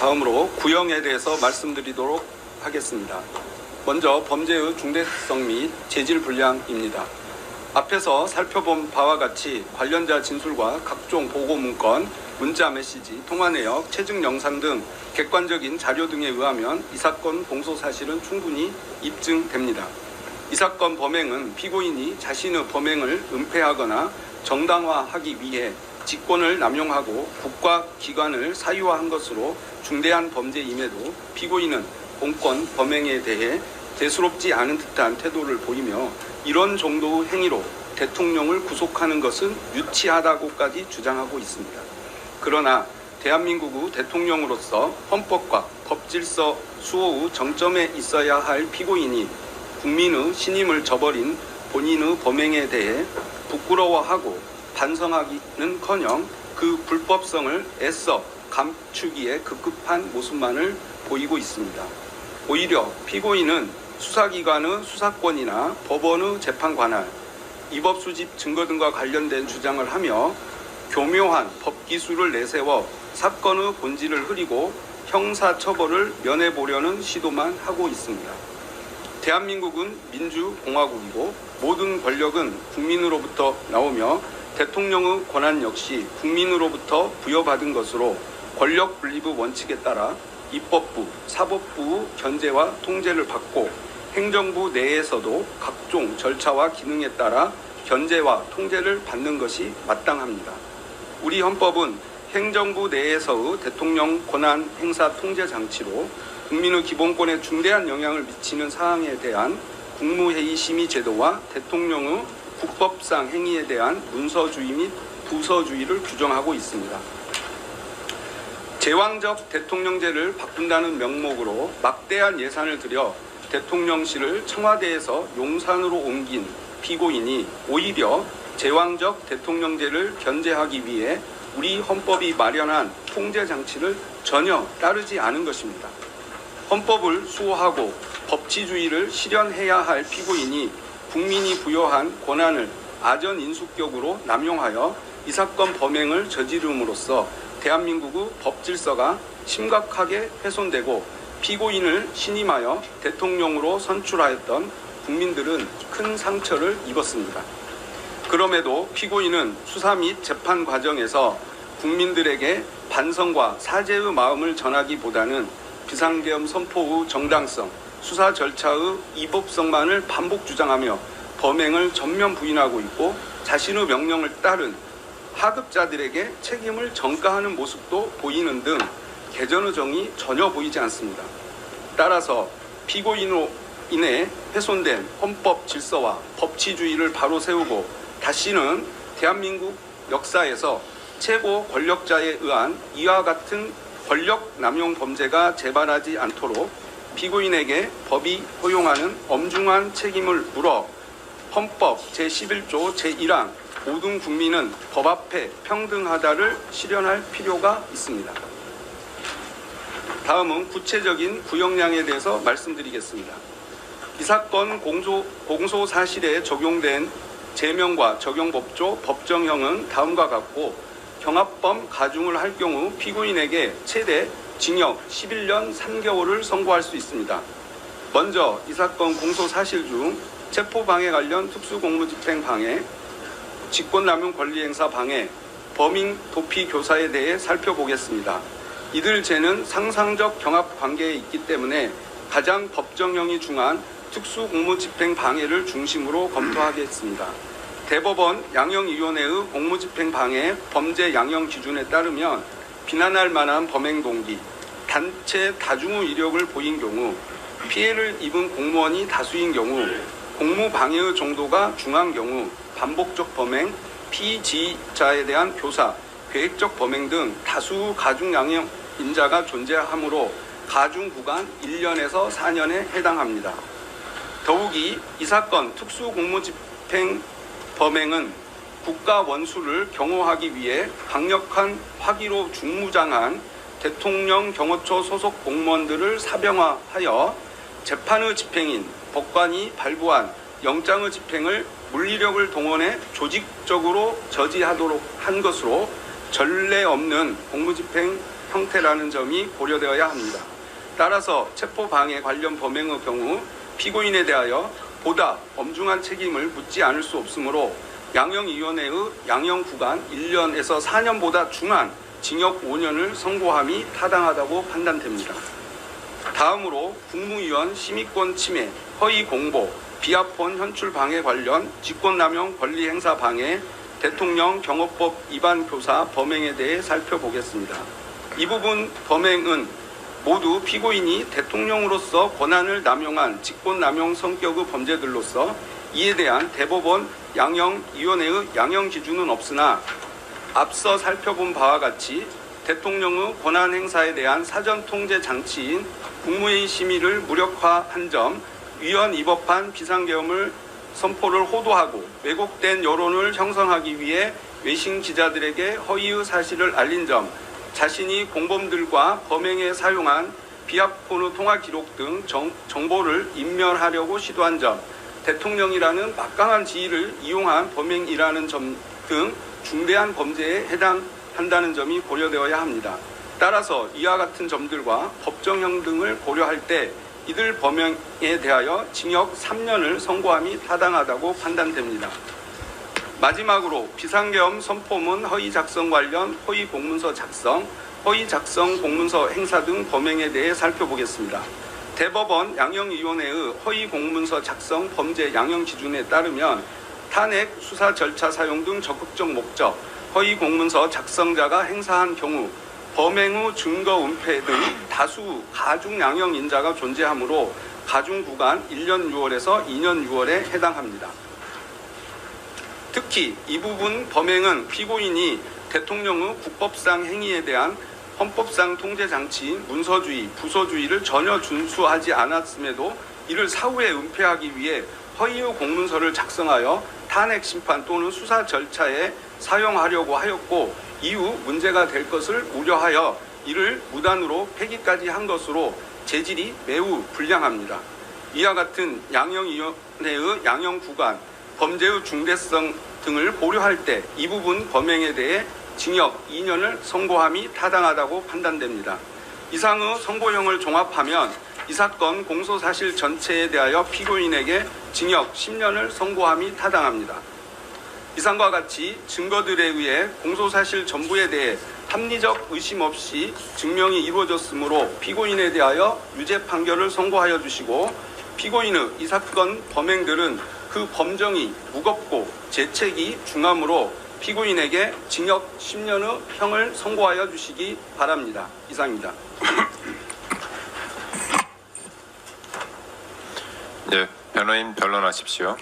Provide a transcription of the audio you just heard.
다음으로 구형에 대해서 말씀드리도록 하겠습니다. 먼저 범죄의 중대성 및 재질 분량입니다. 앞에서 살펴본 바와 같이 관련자 진술과 각종 보고 문건, 문자 메시지, 통화 내역, 체증 영상 등 객관적인 자료 등에 의하면 이 사건 공소 사실은 충분히 입증됩니다. 이 사건 범행은 피고인이 자신의 범행을 은폐하거나 정당화하기 위해 직권을 남용하고 국가기관을 사유화한 것으로 중대한 범죄임에도 피고인은 공권 범행에 대해 대수롭지 않은 듯한 태도를 보이며 이런 정도의 행위로 대통령을 구속하는 것은 유치하다고까지 주장하고 있습니다. 그러나 대한민국의 대통령으로서 헌법과 법질서 수호의 정점에 있어야 할 피고인이 국민의 신임을 저버린 본인의 범행에 대해 부끄러워하고 반성하기는커녕 그 불법성을 애써 감추기에 급급한 모습만을 보이고 있습니다. 오히려 피고인은 수사기관의 수사권이나 법원의 재판 관할, 입법 수집 증거 등과 관련된 주장을 하며 교묘한 법기술을 내세워 사건의 본질을 흐리고 형사처벌을 면해보려는 시도만 하고 있습니다. 대한민국은 민주공화국이고 모든 권력은 국민으로부터 나오며 대통령의 권한 역시 국민으로부터 부여받은 것으로 권력 분립의 원칙에 따라 입법부, 사법부의 견제와 통제를 받고 행정부 내에서도 각종 절차와 기능에 따라 견제와 통제를 받는 것이 마땅합니다. 우리 헌법은 행정부 내에서의 대통령 권한 행사 통제 장치로 국민의 기본권에 중대한 영향을 미치는 사항에 대한 국무회의 심의 제도와 대통령의 국법상 행위에 대한 문서주의 및 부서주의를 규정하고 있습니다. 제왕적 대통령제를 바꾼다는 명목으로 막대한 예산을 들여 대통령실을 청와대에서 용산으로 옮긴 피고인이 오히려 제왕적 대통령제를 견제하기 위해 우리 헌법이 마련한 통제 장치를 전혀 따르지 않은 것입니다. 헌법을 수호하고 법치주의를 실현해야 할 피고인이 국민이 부여한 권한을 아전인수격으로 남용하여 이 사건 범행을 저지름으로써 대한민국의 법질서가 심각하게 훼손되고 피고인을 신임하여 대통령으로 선출하였던 국민들은 큰 상처를 입었습니다. 그럼에도 피고인은 수사 및 재판 과정에서 국민들에게 반성과 사죄의 마음을 전하기보다는 비상계엄 선포의 정당성, 수사 절차의 이법성만을 반복 주장하며 범행을 전면 부인하고 있고 자신의 명령을 따른 하급자들에게 책임을 전가하는 모습도 보이는 등 개전의 정이 전혀 보이지 않습니다. 따라서 피고인으로 인해 훼손된 헌법 질서와 법치주의를 바로 세우고 다시는 대한민국 역사에서 최고 권력자에 의한 이와 같은 권력 남용 범죄가 재발하지 않도록 피고인에게 법이 허용하는 엄중한 책임을 물어 헌법 제11조 제1항 모든 국민은 법 앞에 평등하다를 실현할 필요가 있습니다. 다음은 구체적인 구형량에 대해서 말씀드리겠습니다. 이 사건 공소 사실에 적용된 제명과 적용법조 법정형은 다음과 같고 경합범 가중을 할 경우 피고인에게 최대 징역 11년 3개월을 선고할 수 있습니다. 먼저 이 사건 공소 사실 중 체포방해 관련 특수공무집행 방해, 직권남용 권리행사 방해, 범인 도피 교사에 대해 살펴보겠습니다. 이들 죄는 상상적 경합 관계에 있기 때문에 가장 법정형이 중한 특수공무집행 방해를 중심으로 검토하겠습니다. 대법원 양형위원회의 공무집행 방해 범죄 양형 기준에 따르면 비난할 만한 범행 동기, 단체 다중의 이력을 보인 경우, 피해를 입은 공무원이 다수인 경우, 공무방해의 정도가 중한 경우, 반복적 범행, 피지자에 대한 교사, 계획적 범행 등 다수 가중 양형 인자가 존재하므로 가중 구간 1년에서 4년에 해당합니다. 더욱이 이 사건 특수공무집행 범행은 국가 원수를 경호하기 위해 강력한 화기로 중무장한 대통령 경호처 소속 공무원들을 사병화하여 재판의 집행인 법관이 발부한 영장의 집행을 물리력을 동원해 조직적으로 저지하도록 한 것으로 전례 없는 공무집행 형태라는 점이 고려되어야 합니다. 따라서 체포방해 관련 범행의 경우 피고인에 대하여 보다 엄중한 책임을 묻지 않을 수 없으므로 양형위원회의 양형구간 1년에서 4년보다 중한 징역 5년을 선고함이 타당하다고 판단됩니다. 다음으로 국무위원 심의권 침해, 허위 공보, 비합본 현출 방해 관련 직권남용 권리행사 방해, 대통령 경호법 위반 교사 범행에 대해 살펴보겠습니다. 이 부분 범행은 모두 피고인이 대통령으로서 권한을 남용한 직권남용 성격의 범죄들로서 이에 대한 대법원 양형위원회의 양형 기준은 없으나 앞서 살펴본 바와 같이 대통령의 권한 행사에 대한 사전 통제 장치인 국무회의 심의를 무력화한 점, 위헌 위법한 비상계엄을 선포를 호도하고 왜곡된 여론을 형성하기 위해 외신 기자들에게 허위의 사실을 알린 점, 자신이 공범들과 범행에 사용한 비합본의 통화 기록 등 정보를 인멸하려고 시도한 점, 대통령이라는 막강한 지위를 이용한 범행이라는 점 등 중대한 범죄에 해당한다는 점이 고려되어야 합니다. 따라서 이와 같은 점들과 법정형 등을 고려할 때 이들 범행에 대하여 징역 3년을 선고함이 타당하다고 판단됩니다. 마지막으로 비상계엄 선포문 허위 작성 관련 허위 공문서 작성, 허위 작성 공문서 행사 등 범행에 대해 살펴보겠습니다. 대법원 양형위원회의 허위 공문서 작성 범죄 양형 기준에 따르면 탄핵 수사 절차 사용 등 적극적 목적, 허위 공문서 작성자가 행사한 경우 범행 후 증거 은폐 등 다수 가중 양형 인자가 존재하므로 가중 구간 1년 6월에서 2년 6월에 해당합니다. 특히 이 부분 범행은 피고인이 대통령의 국법상 행위에 대한 헌법상 통제장치인 문서주의, 부서주의를 전혀 준수하지 않았음에도 이를 사후에 은폐하기 위해 허위의 공문서를 작성하여 탄핵 심판 또는 수사 절차에 사용하려고 하였고 이후 문제가 될 것을 우려하여 이를 무단으로 폐기까지 한 것으로 재질이 매우 불량합니다. 이와 같은 양형위원회의 양형구간, 범죄의 중대성 등을 고려할 때 이 부분 범행에 대해 징역 2년을 선고함이 타당하다고 판단됩니다. 이상의 선고형을 종합하면 이 사건 공소사실 전체에 대하여 피고인에게 징역 10년을 선고함이 타당합니다. 이상과 같이 증거들에 의해 공소사실 전부에 대해 합리적 의심 없이 증명이 이루어졌으므로 피고인에 대하여 유죄 판결을 선고하여 주시고 피고인의 이 사건 범행들은 그 범정이 무겁고 죄책이 중하므로 피고인에게 징역 10년의 형을 선고하여 주시기 바랍니다. 이상입니다. 네, 변호인 변론하십시오.